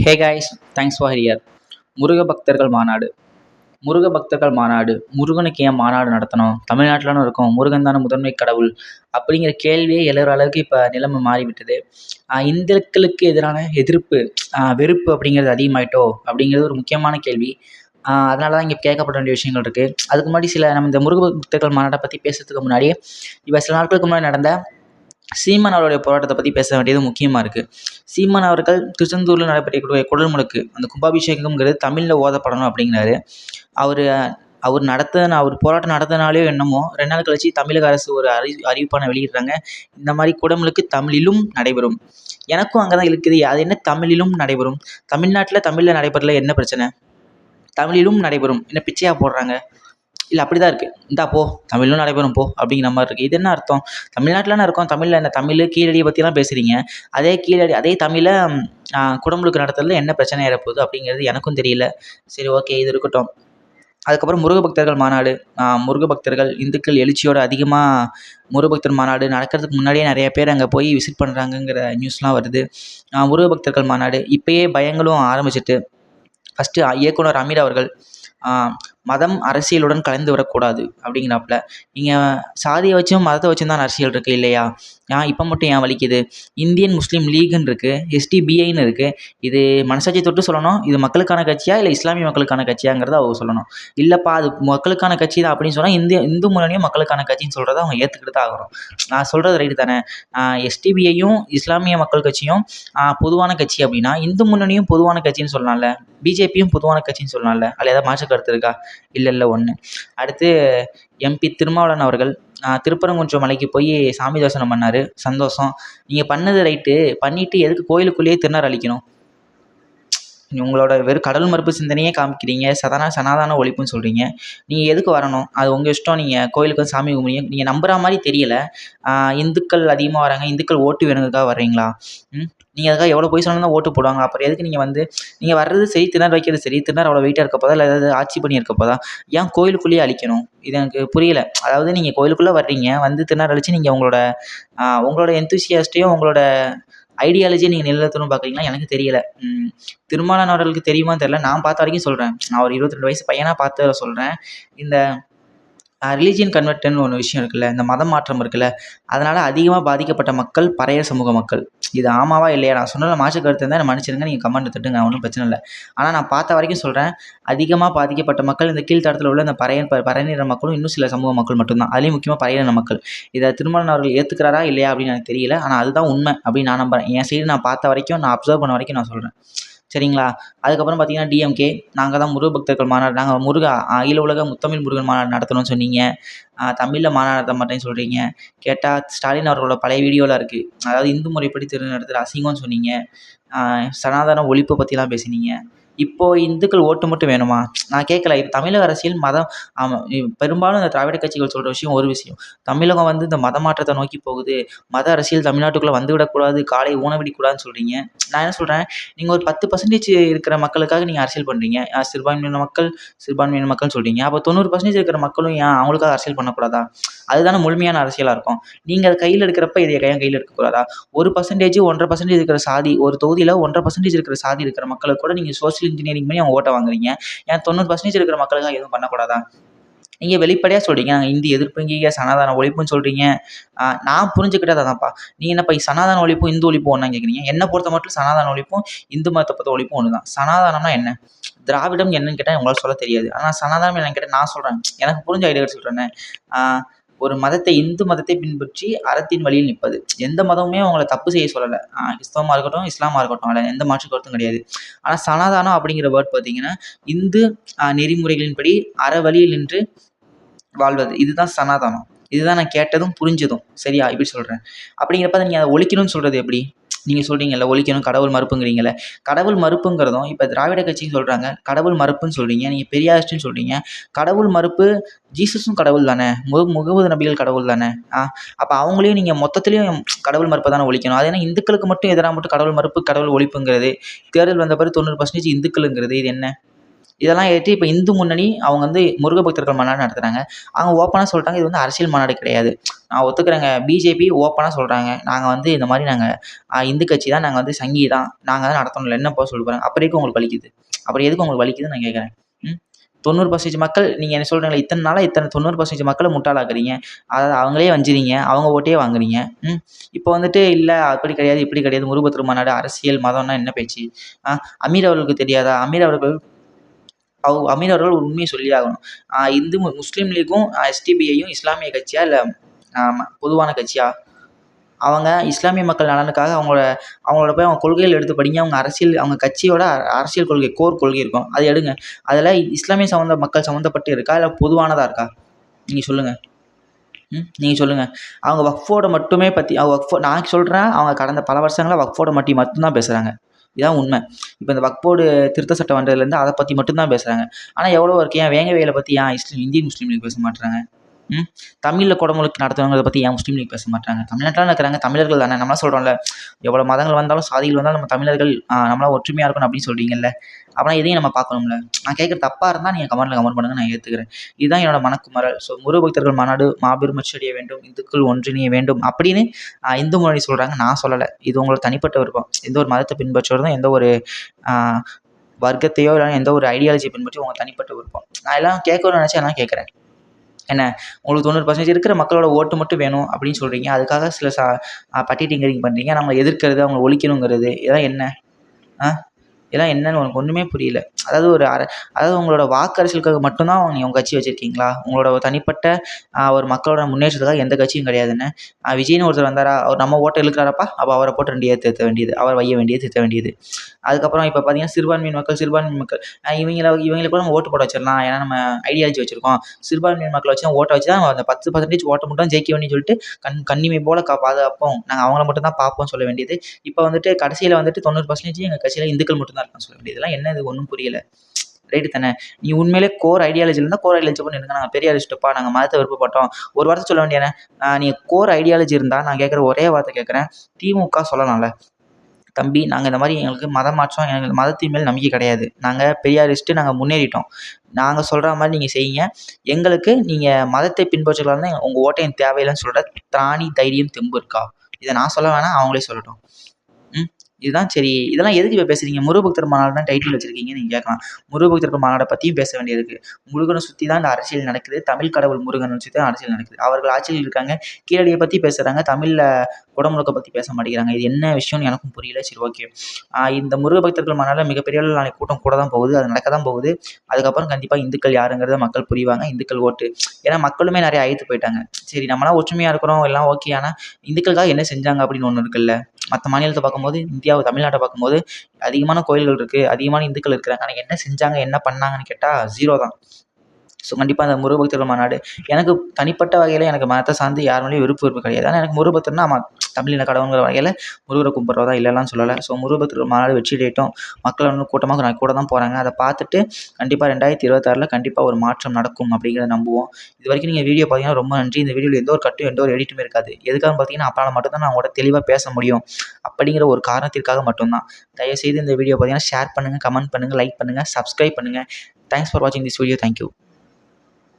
Hey guys, thanks for here. Muruga பக்தர்கள் மாநாடு. முருக பக்தர்கள் மாநாடு. முருகனுக்கு ஏன் மாநாடு நடத்தணும்? தமிழ்நாட்டில் இருக்கோம், முருகன் தானே முதன்மை கடவுள் அப்படிங்கிற கேள்வியே எழுற அளவுக்கு இப்போ நிலைமை மாறிவிட்டது. இந்துக்களுக்கு எதிரான எதிர்ப்பு, வெறுப்பு அப்படிங்கிறது அதிகமாயிட்டோ அப்படிங்கிறது ஒரு முக்கியமான கேள்வி. அதனால தான் இங்கே கேட்கப்பட வேண்டிய விஷயங்கள் இருக்குது. அதுக்கு முன்னாடி நம்ம இந்த முருக பக்தர்கள் மாநாட்டை பற்றி பேசுறதுக்கு முன்னாடி இப்போ சில நாட்களுக்கு முன்னாடி நடந்த சீமான் அவருடைய போராட்டத்தை பற்றி பேச வேண்டியது முக்கியமாக இருக்குது. சீமான் அவர்கள் திருச்செந்தூரில் நடைபெறக்கூடிய குடல் முழுக்கு, அந்த கும்பாபிஷேகம்ங்கிறது தமிழில் ஓதப்படணும் அப்படிங்கிறாரு. அவர் அவர் போராட்டம் நடத்தினாலேயோ என்னமோ 2 நாள் கழிச்சு தமிழக அரசு ஒரு அறிவிப்பான வெளியிடுறாங்க. இந்த மாதிரி குடமுழுக்கு தமிழிலும் நடைபெறும். எனக்கும் அங்கே தான் இருக்குது, அது என்ன தமிழிலும் நடைபெறும்? தமிழ்நாட்டில் தமிழில் நடைபெறல, என்ன பிரச்சனை? தமிழிலும் நடைபெறும் என்ன பிச்சையாக போடுறாங்க? இல்லை அப்படி தான் இருக்குது. இந்தா போ, தமிழும் நடைபெறும் போ அப்படிங்கிற மாதிரி இருக்குது. இது என்ன அர்த்தம்? தமிழ்நாட்டில் இருக்கோம், தமிழில் என்ன தமிழ் கீழடியை பற்றிலாம் பேசுகிறீங்க. அதே தமிழை குடமுழுக்கு நடத்துறதுல என்ன பிரச்சனை ஏறப்போகுது அப்படிங்கிறது எனக்கும் தெரியல. சரி, ஓகே, இது இருக்கட்டும். அதுக்கப்புறம் முருக பக்தர்கள் மாநாடு. முருக பக்தர்கள் இந்துக்கள் எழுச்சியோட அதிகமாக முருகபக்தர் மாநாடு நடக்கிறதுக்கு முன்னாடியே நிறைய பேர் அங்கே போய் விசிட் பண்ணுறாங்கங்கிற நியூஸ்லாம் வருது. முருக பக்தர்கள் மாநாடு இப்போயே பயங்களும் ஆரம்பிச்சிட்டு. ஃபஸ்ட்டு இயக்குனர் அமீர் அவர்கள் மதம் அரசியலுடன் கலந்து வரக்கூடாது அப்படிங்கிறாப்புல. நீங்கள் சாதியை வச்சும் மதத்தை வச்சும் தான் அரசியல் இருக்குது இல்லையா? இப்போ மட்டும் ஏன் வலிக்குது? இந்தியன் முஸ்லீம் லீக்னு இருக்குது, எஸ்டிபிஐன்னு இருக்குது. இது மனசாட்சி தொட்டு சொல்லணும், இது மக்களுக்கான கட்சியா இல்லை இஸ்லாமிய மக்களுக்கான கட்சியாங்கிறத அவங்க சொல்லணும். இல்லைப்பா அது மக்களுக்கான கட்சி தான் அப்படின்னு சொன்னால் இந்து முன்னணியும் மக்களுக்கான கட்சின்னு சொல்கிறத அவங்க ஏற்றுக்கிட்டு தான் ஆகணும். நான் சொல்கிறது ரைட்டு தானே? எஸ்டிபிஐயும் இஸ்லாமிய மக்கள் கட்சியும் பொதுவான கட்சி அப்படின்னா இந்து முன்னணியும் பொதுவான கட்சின்னு சொல்லலாம்ல, பிஜேபியும் பொதுவான கட்சின்னு சொல்லலாம்ல. அதில் ஏதாவது மாற்று கருத்து இருக்கா? இல்லை ஒன்று. அடுத்து எம்பி திருமாவளவன் அவர்கள் திருப்பரங்குன்றம் மலைக்கு போய் சாமி தரிசனம் பண்ணார், சந்தோஷம். நீங்கள் பண்ணது ரைட்டு, பண்ணிவிட்டு எதுக்கு கோயிலுக்குள்ளேயே திருநார் அழிக்கணும்? உங்களோட வெறும் கடவுள் மறுப்பு சிந்தனையே காமிக்கிறீங்க, சனாதன ஒழிப்புன்னு சொல்கிறீங்க. நீங்கள் எதுக்கு வரணும்? அது உங்கள் இஷ்டம். நீங்கள் கோயிலுக்கு வந்து சாமி கும்பிடுங்க. நீங்கள் நம்புகிற மாதிரி தெரியலை. இந்துக்கள் அதிகமாக வராங்க, இந்துக்கள் ஓட்டு வேணுங்கிறதுக்காக வர்றீங்களா? நீங்கள் அதுக்காக எவ்வளோ போய் சொன்னாலும் தான் ஓட்டு போடுவாங்க. அப்புறம் எதுக்கு நீங்கள் வர்றது சரி, திருநார் வைக்கிறது சரி, திருநார் அவ்வளோ வெயிட்டாக இருக்க போதா இல்லை ஏதாவது ஆட்சி பண்ணி இருக்க போதா? ஏன் கோயிலுக்குள்ளேயே அழிக்கணும்? இது எனக்கு புரியல. அதாவது நீங்கள் கோயிலுக்குள்ளே வர்றீங்க, வந்து திருநார் அழிச்சு நீங்கள் உங்களோட எந்தூசியாஸ்ட்டையும் உங்களோட ஐடியாலஜியை நீங்கள் நிலைநிறுத்தணும்னு பார்க்குறீங்களா? எனக்கு தெரியலை. திருமாவளவன் அவர்களுக்கு தெரியுமான்னு தெரியல. நான் பார்த்த வரைக்கும் சொல்கிறேன். நான் ஒரு 22 வயசு பையனாக பார்த்து சொல்கிறேன். இந்த ரிலீஜியன் கன்வெர்ட்டுன்னு ஒன்று விஷயம் இருக்குல்ல, இந்த மதம் மாற்றம் இருக்குல்ல, அதனால் அதிகமாக பாதிக்கப்பட்ட மக்கள் பறையர் சமூக மக்கள். இது ஆமாவா இல்லையா? நான் சொன்னதில் மாற்று கருத்து இருந்தால் மன்னிச்சிடுங்க, நீங்கள் கமெண்ட் தட்டுங்க, ஒன்றும் பிரச்சனை இல்லை. ஆனால் நான் பார்த்த வரைக்கும் சொல்கிறேன், அதிகமாக பாதிக்கப்பட்ட மக்கள் இந்த கீழ்த்தரத்தில் உள்ள இந்த பறையின மக்களும் இன்னும் சில சமூக மக்கள் மட்டும்தான். அதுலேயும் முக்கியமாக பறையின மக்கள். இதை திருமாவளவன் அவர்கள் ஏற்றுக்கிறாரா இல்லையா அப்படின்னு எனக்கு தெரியல. ஆனால் அதுதான் உண்மை அப்படின்னு நான் நம்புகிறேன். என் சைடு நான் பார்த்த வரைக்கும், நான் அப்சர்வ் பண்ண வரைக்கும் நான் சொல்கிறேன். சரிங்களா? அதுக்கப்புறம் பார்த்தீங்கன்னா டிஎம்கே, நாங்கள் தான் முருக பக்தர்கள் மாநாடு, நாங்கள் அகில உலக முத்தமிழ் முருகன் மாநாடு நடத்தணும்னு சொன்னீங்க. தமிழில் மாநாடு நடத்த மாட்டேன்னு சொல்கிறீங்க. கேட்டால் ஸ்டாலின் அவர்களோட பழைய வீடியோலாம் இருக்குது. அதாவது இந்து முறைப்படி நடத்துகிற அசிங்கம்னு சொன்னீங்க. சனாதன ஒழிப்பு பற்றிலாம் பேசினீங்க. இப்போது இந்துக்கள் ஓட்டு மட்டும் வேணுமா? நான் கேட்கல. இது தமிழக அரசியல் மதம். பெரும்பாலும் இந்த திராவிட கட்சிகள் சொல்கிற விஷயம் ஒரு விஷயம். தமிழகம் வந்து இந்த மத மாற்றத்தை நோக்கி போகுது, மத அரசியல் தமிழ்நாட்டுக்குள்ளே வந்துவிடக்கூடாது, காலை ஊனவிடக்கூடாதுன்னு சொல்கிறீங்க. நான் என்ன சொல்கிறேன், நீங்கள் ஒரு 10% இருக்கிற மக்களுக்காக நீங்கள் அரசியல் பண்ணுறீங்க. சிறுபான்மையின மக்கள்னு சொல்கிறீங்க. அப்போ 90% இருக்கிற மக்களும் ஏன் அவங்களுக்காக அரசியல் பண்ணக்கூடாதா? அதுதானே முழுமையான அரசியலாக இருக்கும். நீங்கள் அதை கையில் எடுக்கிறப்ப இதை ஏன் கையில் எடுக்கக்கூடாதா? 1%, 1.5% இருக்கிற சாதி, ஒரு தொகுதியில் 1.5% இருக்கிற சாதி இருக்கிற மக்களுக்கு கூட நீங்கள் சோசியல் இன்ஜினியரிங் பண்ணி அவங்க ஓட்டை வாங்குறீங்க. ஏன் 90% இருக்கிற மக்களுக்காக எதுவும் பண்ணக்கூடாதா? நீங்கள் வெளிப்படையாக சொல்கிறீங்க, நாங்கள் இந்தி எதிர்ப்புங்கீங்க, சனாதன ஒழிப்புன்னு சொல்கிறீங்க. நான் புரிஞ்சுக்கிட்டது அதான்ப்பா. நீங்கள் என்னப்பா சனாதன ஒழிப்பும் இந்து ஒழிப்பும் ஒன்றா கேட்குறீங்க? என்னை பொறுத்த மட்டும் சனாதன ஒழிப்பும் இந்து மதத்தை பொறுத்த ஒழிப்பும் ஒன்று தான். சனாதனம்னா என்ன? திராவிடம் என்னன்னு கேட்டால் உங்களால் சொல்ல தெரியாது. ஆனால் சனாதனம் என்னன்னு கேட்டால் நான் சொல்கிறேன், எனக்கு புரிஞ்ச ஐடியா சொல்கிறேன்னே. ஒரு மதத்தை, இந்து மதத்தை பின்பற்றி அறத்தின் வழியில் நிற்பது. எந்த மதமுமே அவங்கள தப்பு செய்ய சொல்லலை. கிறிஸ்தவமாக இருக்கட்டும், இஸ்லாமாக இருக்கட்டும், அதில் எந்த மாற்று கருத்தும் கிடையாது. ஆனால் சனாதனம் அப்படிங்கிற வேர்ட் பார்த்தீங்கன்னா, இந்து நெறிமுறைகளின்படி அற வழியில் நின்று வாழ்வது, இதுதான் சனாதனம். இதுதான் நான் கேட்டதும் புரிஞ்சதும். சரியா? இப்படி சொல்கிறேன். அப்படிங்கிறப்ப நீங்கள் அதை ஒழிக்கணும்னு சொல்கிறது எப்படி? நீங்கள் சொல்கிறீங்கல்ல ஒழிக்கணும், கடவுள் மறுப்புங்கிறீங்கல்ல. கடவுள் மறுப்புங்கிறதும் இப்போ திராவிட கட்சின்னு சொல்கிறாங்க, கடவுள் மறுப்புன்னு சொல்கிறீங்க. நீங்கள் பெரியாரிஸ்ட்னு சொல்கிறீங்க. கடவுள் மறுப்பு, ஜீசஸும் கடவுள் தானே, முகமது நபிகள் கடவுள் தானே. அப்போ அவங்களையும் நீங்கள் மொத்தத்துலேயும் கடவுள் மறுப்பை தானே ஒழிக்கணும். அது ஏன்னா இந்துக்களுக்கு மட்டும் எதிராக மட்டும் கடவுள் மறுப்பு, கடவுள் ஒழிப்புங்கிறது, தேர்தல் வந்த பிறகு 90% இந்துக்களுங்கிறது, இது என்ன? இதெல்லாம் ஏற்று இப்போ இந்து முன்னணி அவங்க வந்து முருக பக்தர்கள் மாநாடு நடத்துகிறாங்க. அவங்க ஓப்பனாக சொல்லிட்டாங்க, இது வந்து அரசியல் மாநாடு கிடையாது. நான் ஒத்துக்கிறேங்க. பிஜேபி ஓப்பனாக சொல்கிறாங்க, நாங்கள் வந்து இந்த மாதிரி நாங்கள் இந்து கட்சி தான், நாங்கள் வந்து சங்கி தான், நாங்கள் தான் நடத்தணும், என்ன போக சொல்ல போகிறாங்க. அப்புறம் எதுக்கு உங்களுக்கு வலிக்குது? அப்புறம் எதுக்கு உங்களுக்கு வலிக்குதுன்னு நான் கேட்குறேன். 90% மக்கள் நீங்கள் என்ன சொல்கிறீங்களா, இத்தனை நாளாக 90% மக்களை முட்டாளாக்குறீங்க. அதாவது அவங்களே வஞ்சிறீங்க, அவங்க ஓட்டையே வாங்குறீங்க. இப்போ வந்துட்டு இல்லை அப்படி கிடையாது, இப்படி கிடையாது, முருகபக்தர் மாநாடு அரசியல் மதம்னா என்ன பேச்சு? அமீர் அவர்களுக்கு தெரியாதா? அமீர் அவர்கள் ஒரு உண்மையை சொல்லி ஆகணும். இந்து முஸ்லீம் லீக்கும் எஸ்டிபிஐயும் இஸ்லாமிய கட்சியா இல்லை பொதுவான கட்சியா? அவங்க இஸ்லாமிய மக்கள் நலனுக்காக அவங்களோட போய் அவங்க கொள்கைகள் எடுத்து படிங்க. அவங்க கட்சியோட அரசியல் கொள்கை, கோர் கொள்கை இருக்கும், அதை எடுங்க. அதில் இஸ்லாமிய மக்கள் சம்மந்தப்பட்டு இருக்கா, இல்லை பொதுவானதாக இருக்கா? நீங்கள் சொல்லுங்கள். நீங்கள் சொல்லுங்கள். அவங்க வக்ஃபோட மட்டுமே பற்றி நான் சொல்கிறேன், அவங்க கடந்த பல வருஷங்களாக வக்ஃபோட மட்டும்தான் பேசுகிறாங்க. இதான் உண்மை. இப்போ இந்த வக்ஃபோர்டு திருத்த சட்டம் வந்ததுலேருந்து அதை பற்றி மட்டும்தான் பேசுகிறாங்க. ஆனால் எவ்வளோ இருக்கு, ஏன் வேங்க வேலை பற்றி ஏன் இந்தியன் முஸ்லீம் லீக் பேச மாட்டுறாங்க? தமிழில் குடமுழுக்கு நடத்துவவங்களை பற்றி ஏன் முஸ்லீம் லீக் பேச மாட்டாங்க? தமிழ்நாட்டில் இருக்கிறாங்க, தமிழர்கள் தானே. நம்மளாம் சொல்கிறோம்ல, எவ்வளோ மதங்கள் வந்தாலும் சாதிகள் வந்தாலும் நம்ம தமிழர்கள் நம்மளாம் ஒற்றுமையாக இருக்கணும் அப்படின்னு சொல்கிறீங்கல்ல. அப்படின்னா இதையும் நம்ம பார்க்கணும்ல. நான் கேட்குற தப்பாக இருந்தால் நீங்கள் கமெண்ட் பண்ணுங்கள், நான் ஏற்றுக்கிறேன். இதுதான் என்னோட மனக்குமரல். ஸோ முருகபக்தர்கள் மாநாடு மாபெரும் வெற்றியடைய வேண்டும், இந்துக்கள் ஒன்றிணைய வேண்டும் அப்படின்னு இந்து முன்னணி சொல்கிறாங்க, நான் சொல்லலை. இது உங்களோட தனிப்பட்ட விருப்பம். எந்த ஒரு மதத்தை பின்பற்றுவதும், எந்த ஒரு வர்க்கத்தையோ இல்லை எந்த ஒரு ஐடியாலஜியை பின்பற்றி உங்கள் தனிப்பட்ட விருப்பம். நான் எல்லாம் கேட்கணும்னு நினச்சா எல்லாம் கேட்குறேன். என்ன உங்களுக்கு 90% இருக்கிற மக்களோட ஓட்டு மட்டும் வேணும் அப்படின்னு சொல்கிறீங்க, அதுக்காக சில பட்டி டிங்கரிங் பண்ணுறீங்க. நம்ம எதிர்க்கிறது, அவங்களை ஒழிக்கணுங்கிறது, இதெல்லாம் என்ன? இதெல்லாம் என்னன்னு உனக்கு ஒன்றுமே புரியல. அதாவது உங்களோட வாக்கு அரசியலுக்காக மட்டும்தான் உங்கள் கட்சி வச்சுருக்கீங்களா? உங்களோட தனிப்பட்ட ஒரு மக்களோட முன்னேற்றத்துக்காக எந்த கட்சியும் கிடையாதுன்னு. விஜய்னு ஒருத்தர் வந்தாரா, அவர் நம்ம ஓட்டை இழுக்கிறாரப்பா, அப்போ அவரை போட்டு 2 ஏற்ற வேண்டியது, அவர் வைய வேண்டியது, திட்ட வேண்டியது. அதுக்கப்புறம் இப்போ பார்த்தீங்கன்னா சிறுபான்மையின் மக்கள் இவங்களை கூட நம்ம ஓட்டு போட வச்சிடலாம், ஏன்னா நம்ம ஐடியாலஜி வச்சுருக்கோம். சிறுபான்மையின் மக்களை வச்சு ஓட்டை வச்சு தான் அந்த 10% ஓட்டை மட்டும் ஜெயிக்க வேண்டியன்னு சொல்லிட்டு கண்ணிமை போல பாதுகாப்போம், நாங்கள் அவங்கள மட்டும் தான் பார்ப்போம் சொல்ல வேண்டியது. இப்போ வந்துட்டு கடைசியில் வந்துட்டு 90% எங்கள் கட்சியில் இந்துக்கள் மட்டும் தான் இருக்கான்னு சொல்ல வேண்டியது. இதெல்லாம் என்ன, இது ஒன்றும் புரியல. ரைட்டு தானே? நீ உண்மையிலே கோர் ஐடியாலஜி இருந்தால் கோர் ஐடியாலஜி பண்ணி இருங்க. நாங்கள் பெரியாரிஸ்ட்டுப்பா, நாங்கள் மதத்தை விருப்பப்பட்டோம், ஒரு வார்த்தை சொல்ல வேண்டியானே. நீங்கள் கோர் ஐடியாலஜி இருந்தால் நான் கேட்குற ஒரே வார்த்தை கேட்குறேன், திமுக சொல்லலாம்ல, தம்பி நாங்கள் இந்த மாதிரி எங்களுக்கு மதம் மாற்றம், எங்களுக்கு மதத்தின் மேல் நம்பிக்கை கிடையாது, நாங்கள் பெரியாரிஸ்ட்டு, நாங்கள் முன்னேறிட்டோம், நாங்கள் சொல்கிற மாதிரி நீங்கள் செய்யுங்க, எங்களுக்கு நீங்கள் மதத்தை பின்பற்றலாம்னு உங்கள் ஓட்டை எனக்கு தேவையில்லைன்னு சொல்கிற திராணி, தைரியம், தெம்பு இருக்கா? இதை நான் சொல்ல வேணாம், அவங்களே சொல்லட்டும். இதுதான் சரி. இதெல்லாம் எதுக்கு இப்போ பேசுகிறீங்க? முருகபக்தர் மாநாடு தான் டைட்டில் வச்சுருக்கீங்கன்னு நீங்கள் கேட்கலாம். முருகபக்தர்கள் மாநாடை பற்றியும் பேச வேண்டியது. முருகனை சுற்றி தான் இந்த அரசியல் நடக்குது, தமிழ் கடவுள் முருகனை சுற்றி தான் அரசியல் நடக்குது. அவர்கள் ஆட்சியில் இருக்காங்க, கீழடியை பற்றி பேசுகிறாங்க, தமிழில் குடமுழுக்கை பற்றி பேச மாட்டேங்கிறாங்க. இது என்ன விஷயம்னு எனக்கும் புரியல. சரி, ஓகே. இந்த முருகபக்தர்கள் மாநாட்டில் மிகப்பெரிய அளவில் நாளைக்கு கூட்டம் கூட தான் போகுது, அது நடக்க தான் போகுது. அதுக்கப்புறம் கண்டிப்பாக இந்துக்கள் யாருங்கிறத மக்கள் புரிவாங்க, இந்துக்கள் ஓட்டு. ஏன்னா மக்களுமே நிறைய அழைத்து போயிட்டாங்க. சரி, நம்மளாம் ஒற்றுமையாக இருக்கிறோம், எல்லாம் ஓகே, ஆனால் இந்துக்களுக்காக என்ன செஞ்சாங்க அப்படின்னு ஒன்று இருக்குல்ல. மற்ற மாநிலத்தை பார்க்கும்போது, தமிழ்நாட்டை பார்க்கும்போது அதிகமான கோயில்கள் இருக்குது, அதிகமான இந்துக்கள் இருக்கிறாங்க. ஆனால் என்ன செஞ்சாங்க, என்ன பண்ணாங்கன்னு கேட்டால் 0 தான். ஸோ கண்டிப்பாக அந்த முருகபக்தர்கள் மாநாடு எனக்கு தனிப்பட்ட வகையில் எனக்கு மதத்தை சார்ந்து யார் மேலேயும் விருப்பு கிடையாது. ஆனால் எனக்கு முருகபக்தர்னா தமிழின கடவுங்கிற வகையில் முருகரை கும்பிட்றதா இல்லைலாம் சொல்லலை. ஸோ முருகபக்தர்கள் மாநாடு வெற்றி அடையட்டும். மக்கள் வந்து கூட்டமாக நான் கூட தான் போகிறாங்க. அதை பார்த்துட்டு கண்டிப்பாக 2026 கண்டிப்பாக ஒரு மாற்றம் நடக்கும் அப்படிங்கிறத நம்புவோம். இது வரைக்கும் நீங்கள் வீடியோ பார்த்தீங்கன்னா ரொம்ப நன்றி. இந்த வீடியோவில் எந்த ஒரு கட்டும் எந்த ஒரு எடிட்டுமே இருக்காது. எதுக்காக பார்த்தீங்கன்னா அப்பனால் மட்டும்தான் நான் அவங்களோட தெளிவாக பேச முடியும் அப்படிங்கிற ஒரு காரணத்திற்காக மட்டும்தான். தயவுசெய்து இந்த வீடியோ பார்த்தீங்கன்னா ஷேர் பண்ணுங்கள், கமெண்ட் பண்ணுங்கள், லைக் பண்ணுங்கள், சப்ஸ்கிரைப் பண்ணுங்கள். தேங்க்ஸ் ஃபார் வாட்சிங் திஸ் வீடியோ. தேங்க்யூ.